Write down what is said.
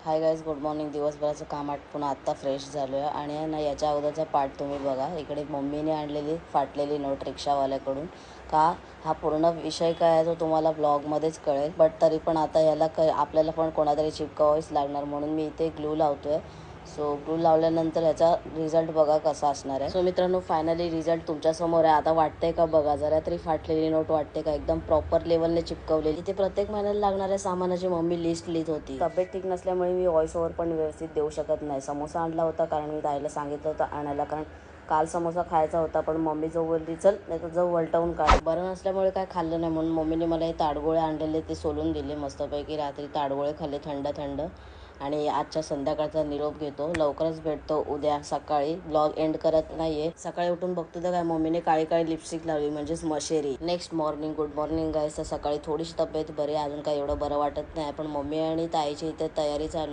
Hi guys, good morning. दिवसभराचं काम आटपून आत्ता फ्रेश झालो आहे आणि ना याच्या अगोदरचा पार्ट तुम्ही बघा. इकडे मम्मीने आणलेली फाटलेली नोट रिक्षावाल्याकडून. का हा पूर्ण विषय काय आहे तो तुम्हाला ब्लॉगमध्येच कळेल, बट तरी पण आता याला आपल्याला पण कोणातरी चिपकावावीच लागणार, म्हणून मी इथे ग्लू लावतो आहे. सो ग्लू लावल्यानंतर याचा रिझल्ट बघा कसा असणार आहे. सो मित्रांनो, फायनली रिझल्ट तुमच्यासमोर आहे. आता वाटतंय का बघा, जरा तरी फाटलेली नोट वाटते का? एकदम प्रॉपर लेवलने चिपकवलेली. इथे प्रत्येक महिन्याला लागणाऱ्या सामानाची मम्मी लिस्ट लिहित होती. तब्येत ठीक नसल्यामुळे मी व्हॉइस ओव्हर पण व्यवस्थित देऊ शकत नाही. समोसा आणला होता कारण मी ताईला सांगितलं होतं आणायला, कारण काल समोसा खायचा होता, पण मम्मी जो बोलली चल नाही तर जाऊ वलटवून काढ. बरं नसल्यामुळे काय खाल्लं नाही, म्हणून मम्मीने मला हे ताडगोळे आणलेले ते सोलून दिले मस्तपैकी. रात्री ताडगोळे खाल्ले थंड थंड. आणि आजच्या संध्याकाळचा निरोप घेतो. लवकरच भेटतो उद्या सकाळी. ब्लॉग एंड करत नाहीये. सकाळी उठून बघतो तर काय मम्मीने काळी काळी लिपस्टिक लावली, म्हणजेच मशेरी. Next morning. Good morning guys. तर सकाळी थोडीशी तब्येत बरी, अजून काय एवढं बरं वाटत नाही, पण मम्मी आणि ताईची इथे तयारी चालू.